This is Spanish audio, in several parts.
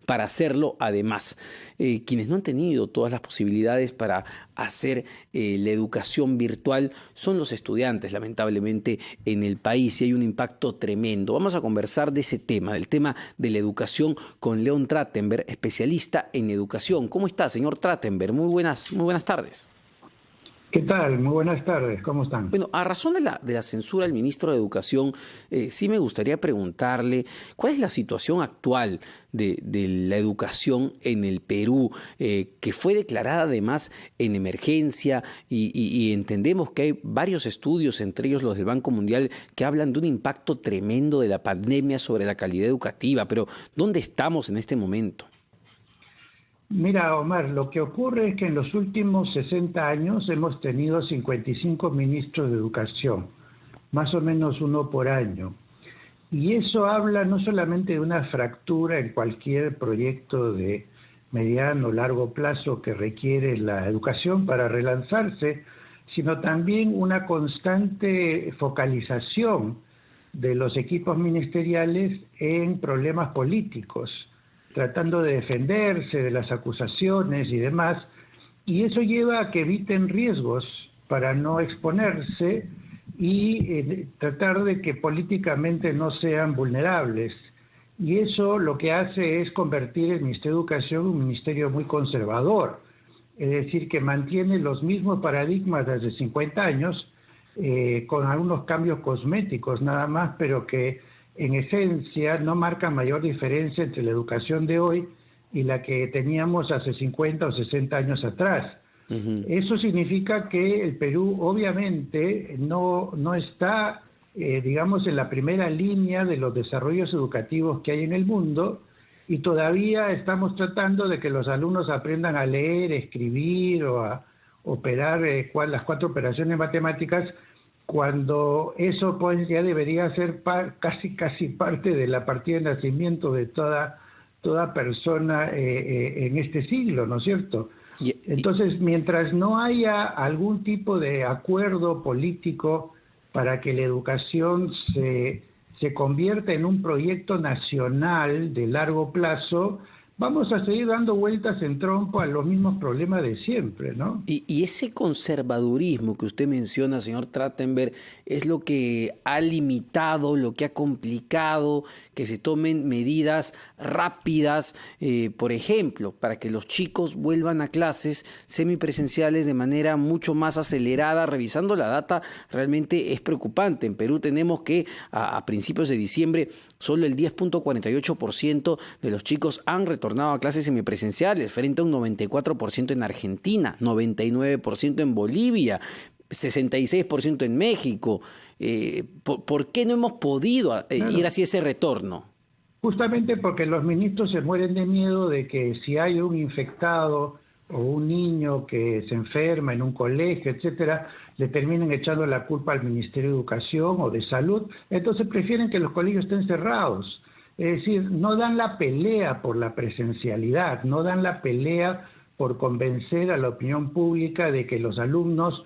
para hacerlo. Además, quienes no han tenido todas las posibilidades para hacer la educación virtual son los estudiantes, lamentablemente, en el país, y hay un impacto tremendo. Vamos a conversar de ese tema, del tema de la educación, con León Trachtenberg, especialista en educación. ¿Cómo está, señor Trachtenberg? Muy buenas tardes. ¿Qué tal? Muy buenas tardes, ¿cómo están? Bueno, a razón de la censura al ministro de Educación, sí me gustaría preguntarle cuál es la situación actual de la educación en el Perú, que fue declarada además en emergencia, y entendemos que hay varios estudios, entre ellos los del Banco Mundial, que hablan de un impacto tremendo de la pandemia sobre la calidad educativa. Pero, ¿dónde estamos en este momento? Mira, Omar, lo que ocurre es que en los últimos 60 años hemos tenido 55 ministros de educación, más o menos uno por año. Y eso habla no solamente de una fractura en cualquier proyecto de mediano o largo plazo que requiere la educación para relanzarse, sino también una constante focalización de los equipos ministeriales en problemas políticos, tratando de defenderse de las acusaciones y demás, y eso lleva a que eviten riesgos para no exponerse y tratar de que políticamente no sean vulnerables. Y eso lo que hace es convertir el Ministerio de Educación en un ministerio muy conservador, es decir, que mantiene los mismos paradigmas desde 50 años, con algunos cambios cosméticos nada más, pero que en esencia no marca mayor diferencia entre la educación de hoy y la que teníamos hace 50 o 60 años atrás. Eso significa que el Perú obviamente no está, digamos, en la primera línea de los desarrollos educativos que hay en el mundo, y todavía estamos tratando de que los alumnos aprendan a leer, escribir o a operar las 4 operaciones matemáticas, cuando eso pues ya debería ser casi parte de la partida de nacimiento de toda persona en este siglo, ¿no es cierto? Entonces, mientras no haya algún tipo de acuerdo político para que la educación se convierta en un proyecto nacional de largo plazo, vamos a seguir dando vueltas en trompo a los mismos problemas de siempre, ¿no? Y ese conservadurismo que usted menciona, señor Trachtenberg, es lo que ha limitado, lo que ha complicado que se tomen medidas rápidas, por ejemplo, para que los chicos vuelvan a clases semipresenciales de manera mucho más acelerada. Revisando la data, realmente es preocupante. En Perú tenemos que a principios de diciembre solo el 10.48% de los chicos han retornado a clases semipresenciales, frente a un 94% en Argentina, 99% en Bolivia, 66% en México. ¿Por qué no hemos podido ir hacia ese retorno? Justamente porque los ministros se mueren de miedo de que si hay un infectado o un niño que se enferma en un colegio, etcétera, le terminen echando la culpa al Ministerio de Educación o de Salud. Entonces prefieren que los colegios estén cerrados. Es decir, no dan la pelea por la presencialidad, no dan la pelea por convencer a la opinión pública de que los alumnos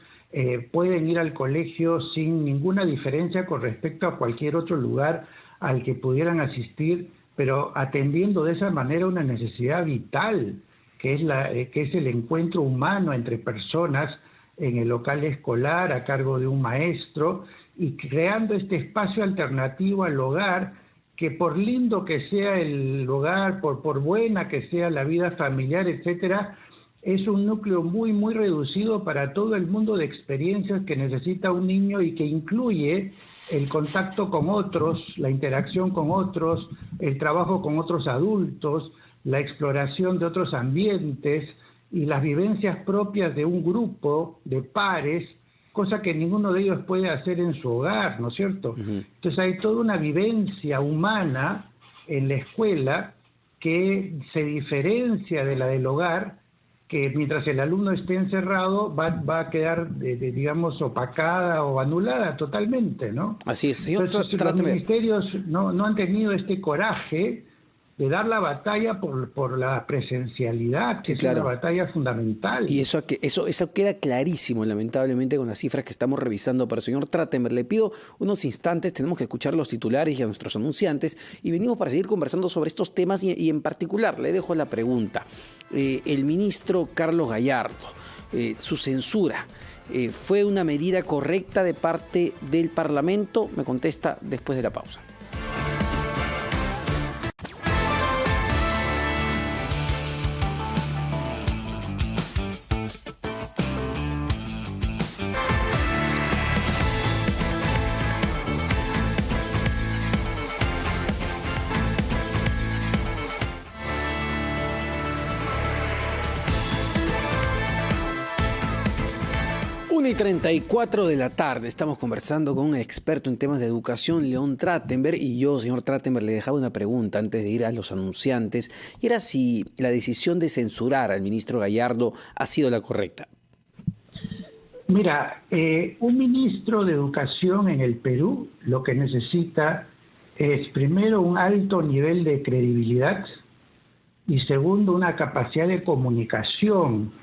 pueden ir al colegio sin ninguna diferencia con respecto a cualquier otro lugar al que pudieran asistir, pero atendiendo de esa manera una necesidad vital, que es el encuentro humano entre personas en el local escolar a cargo de un maestro, y creando este espacio alternativo al hogar, que por lindo que sea el hogar, por buena que sea la vida familiar, etcétera, es un núcleo muy, muy reducido para todo el mundo de experiencias que necesita un niño, y que incluye el contacto con otros, la interacción con otros, el trabajo con otros adultos, la exploración de otros ambientes y las vivencias propias de un grupo de pares, cosa que ninguno de ellos puede hacer en su hogar, ¿no es cierto? Entonces hay toda una vivencia humana en la escuela que se diferencia de la del hogar, que mientras el alumno esté encerrado va a quedar, digamos, opacada o anulada totalmente, ¿no? Así es, señor. Entonces, los ministerios no han tenido este coraje de dar la batalla por la presencialidad, que sí, claro. Es una batalla fundamental. Y eso queda clarísimo, lamentablemente, con las cifras que estamos revisando. Pero, señor Trachtenberg, le pido unos instantes, tenemos que escuchar a los titulares y a nuestros anunciantes, y venimos para seguir conversando sobre estos temas y en particular, le dejo la pregunta. El ministro Carlos Gallardo, su censura, ¿fue una medida correcta de parte del Parlamento? Me contesta después de la pausa. Y 34 de la tarde, estamos conversando con un experto en temas de educación, León Trachtenberg, y yo, señor Trachtenberg, le dejaba una pregunta antes de ir a los anunciantes, y era si la decisión de censurar al ministro Gallardo ha sido la correcta. Mira, un ministro de Educación en el Perú lo que necesita es, primero, un alto nivel de credibilidad y, segundo, una capacidad de comunicación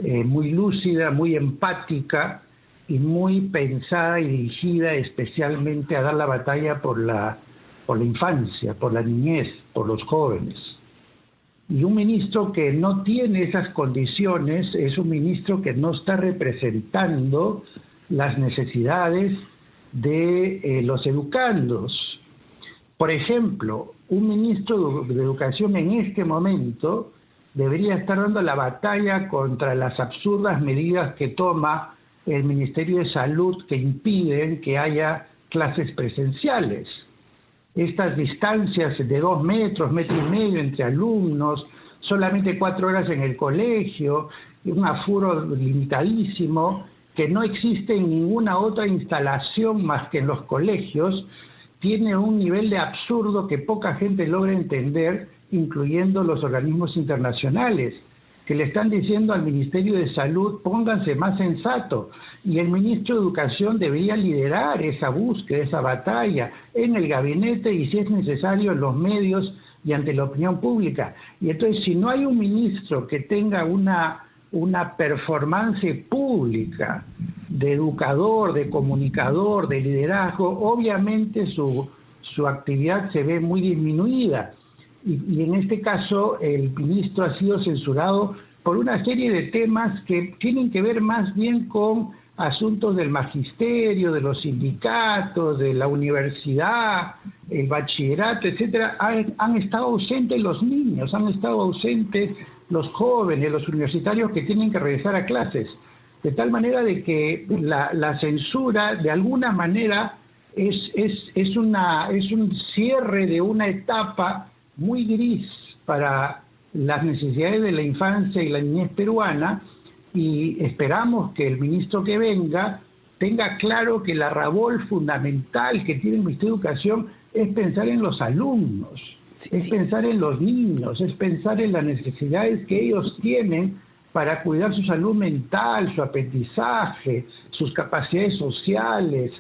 muy lúcida, muy empática y muy pensada y dirigida especialmente a dar la batalla por la infancia, por la niñez, por los jóvenes. Y un ministro que no tiene esas condiciones es un ministro que no está representando las necesidades de los educandos. Por ejemplo, un ministro de Educación en este momento debería estar dando la batalla contra las absurdas medidas que toma el Ministerio de Salud que impiden que haya clases presenciales. Estas distancias de 2 metros, 1,5 metros entre alumnos, solamente 4 horas en el colegio, un aforo limitadísimo que no existe en ninguna otra instalación más que en los colegios, tiene un nivel de absurdo que poca gente logra entender, incluyendo los organismos internacionales, que le están diciendo al Ministerio de Salud, pónganse más sensato, y el ministro de Educación debería liderar esa búsqueda, esa batalla, en el gabinete y, si es necesario, en los medios y ante la opinión pública. Y entonces, si no hay un ministro que tenga una performance pública de educador, de comunicador, de liderazgo, obviamente su actividad se ve muy disminuida. Y en este caso el ministro ha sido censurado por una serie de temas que tienen que ver más bien con asuntos del magisterio, de los sindicatos, de la universidad, el bachillerato, etcétera. Han estado ausentes los niños, han estado ausentes los jóvenes, los universitarios que tienen que regresar a clases. De tal manera de que la censura, de alguna manera, es un cierre de una etapa muy gris para las necesidades de la infancia y la niñez peruana, y esperamos que el ministro que venga tenga claro que la labor fundamental que tiene el Ministerio de Educación es pensar en los alumnos, pensar en los niños, es pensar en las necesidades que ellos tienen para cuidar su salud mental, su aprendizaje, sus capacidades sociales,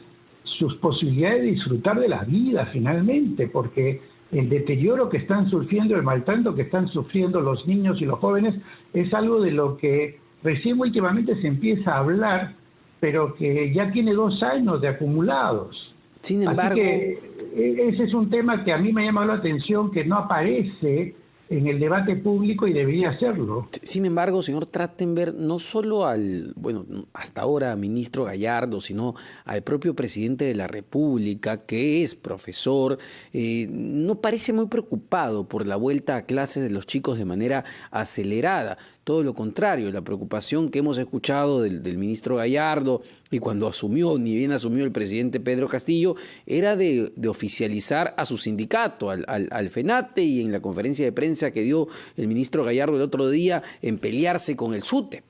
sus posibilidades de disfrutar de la vida finalmente, porque el deterioro que están sufriendo, el maltrato que están sufriendo los niños y los jóvenes es algo de lo que recién últimamente se empieza a hablar, pero que ya tiene 2 años de acumulados. Sin embargo, así que ese es un tema que a mí me ha llamado la atención, que no aparece en el debate público y debería hacerlo. Sin embargo, señor Trachtenberg, no solo hasta ahora ministro Gallardo, sino al propio presidente de la República, que es profesor, no parece muy preocupado por la vuelta a clases de los chicos de manera acelerada. Todo lo contrario, la preocupación que hemos escuchado del ministro Gallardo, y cuando ni bien asumió el presidente Pedro Castillo, era de oficializar a su sindicato, al FENATE, y en la conferencia de prensa que dio el ministro Gallardo el otro día, en pelearse con el SUTEP.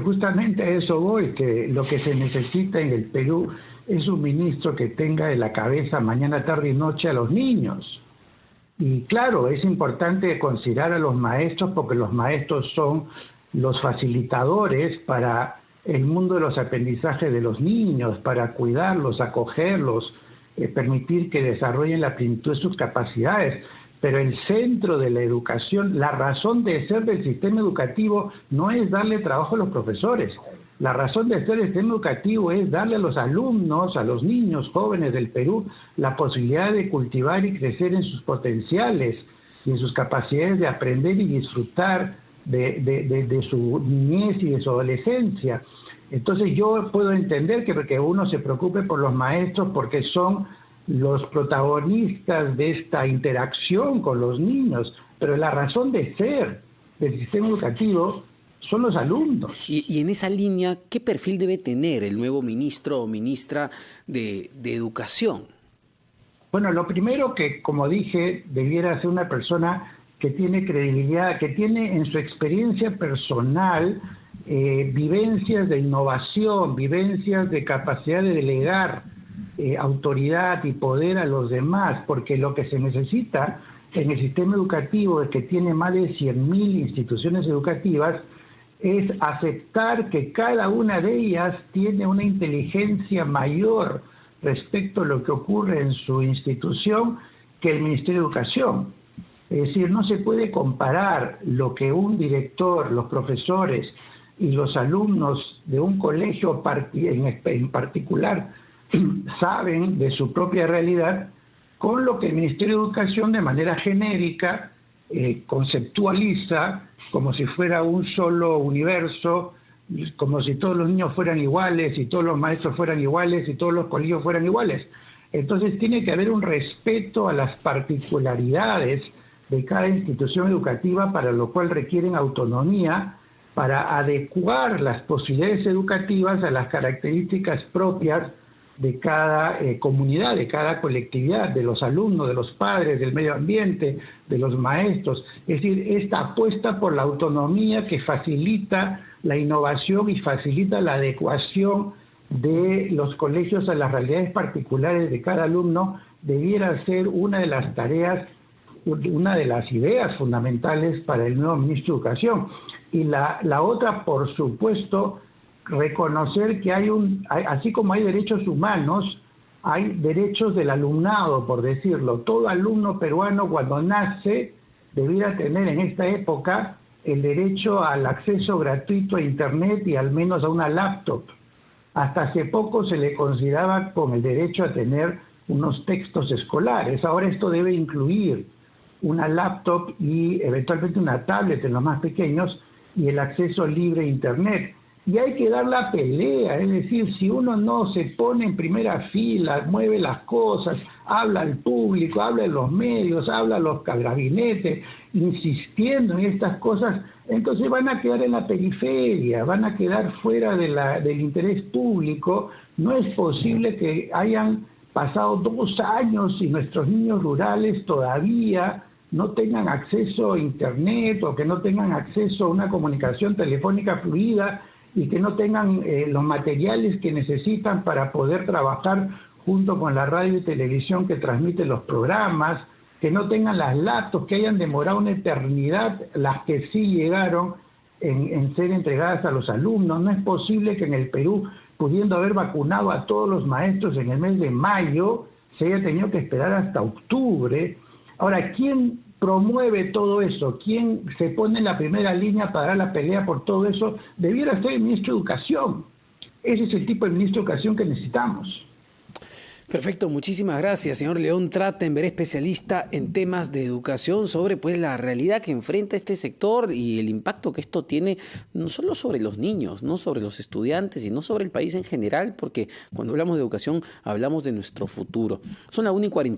Justamente a eso voy, que lo que se necesita en el Perú es un ministro que tenga en la cabeza mañana, tarde y noche a los niños. Y claro, es importante considerar a los maestros, porque los maestros son los facilitadores para el mundo de los aprendizajes de los niños, para cuidarlos, acogerlos, permitir que desarrollen la plenitud de sus capacidades. Pero el centro de la educación, la razón de ser del sistema educativo no es darle trabajo a los profesores. La razón de ser del sistema educativo es darle a los alumnos, a los niños jóvenes del Perú, la posibilidad de cultivar y crecer en sus potenciales y en sus capacidades de aprender y disfrutar de su niñez y de su adolescencia. Entonces yo puedo entender que uno se preocupe por los maestros porque son los protagonistas de esta interacción con los niños, pero la razón de ser del sistema educativo son los alumnos. Y en esa línea, ¿qué perfil debe tener el nuevo ministro o ministra de Educación? Bueno, lo primero que, como dije, debiera ser una persona que tiene credibilidad, que tiene en su experiencia personal vivencias de innovación, vivencias de capacidad de delegar autoridad y poder a los demás, porque lo que se necesita en el sistema educativo, que tiene más de 100.000 instituciones educativas, es aceptar que cada una de ellas tiene una inteligencia mayor respecto a lo que ocurre en su institución que el Ministerio de Educación. Es decir, no se puede comparar lo que un director, los profesores y los alumnos de un colegio en particular saben de su propia realidad con lo que el Ministerio de Educación de manera genérica conceptualiza como si fuera un solo universo, como si todos los niños fueran iguales y todos los maestros fueran iguales y todos los colegios fueran iguales. Entonces tiene que haber un respeto a las particularidades de cada institución educativa, para lo cual requieren autonomía para adecuar las posibilidades educativas a las características propias de cada comunidad, de cada colectividad, de los alumnos, de los padres, del medio ambiente, de los maestros. Es decir, esta apuesta por la autonomía que facilita la innovación y facilita la adecuación de los colegios a las realidades particulares de cada alumno debiera ser una de las tareas, una de las ideas fundamentales para el nuevo ministro de Educación. Y la otra, por supuesto, reconocer que así como hay derechos humanos, hay derechos del alumnado, por decirlo. Todo alumno peruano cuando nace debiera tener en esta época el derecho al acceso gratuito a Internet y al menos a una laptop. Hasta hace poco se le consideraba con el derecho a tener unos textos escolares. Ahora esto debe incluir una laptop y eventualmente una tablet en los más pequeños y el acceso libre a Internet. Y hay que dar la pelea, es decir, si uno no se pone en primera fila, mueve las cosas, habla al público, habla en los medios, habla a los gabinetes, insistiendo en estas cosas, entonces van a quedar en la periferia, van a quedar fuera del interés público. No es posible que hayan pasado 2 años y nuestros niños rurales todavía no tengan acceso a Internet o que no tengan acceso a una comunicación telefónica fluida y que no tengan los materiales que necesitan para poder trabajar junto con la radio y televisión que transmiten los programas, que no tengan las laptops, que hayan demorado una eternidad las que sí llegaron en ser entregadas a los alumnos. No es posible que en el Perú, pudiendo haber vacunado a todos los maestros en el mes de mayo, se haya tenido que esperar hasta octubre. Ahora, ¿quién promueve todo eso? ¿Quién se pone en la primera línea para dar la pelea por todo eso? Debiera ser el ministro de Educación. Ese es el tipo de ministro de Educación que necesitamos. Perfecto, muchísimas gracias, señor León Trachtenberg, especialista en temas de educación, sobre la realidad que enfrenta este sector y el impacto que esto tiene no solo sobre los niños, no sobre los estudiantes, sino sobre el país en general, porque cuando hablamos de educación hablamos de nuestro futuro. Son las 1:40.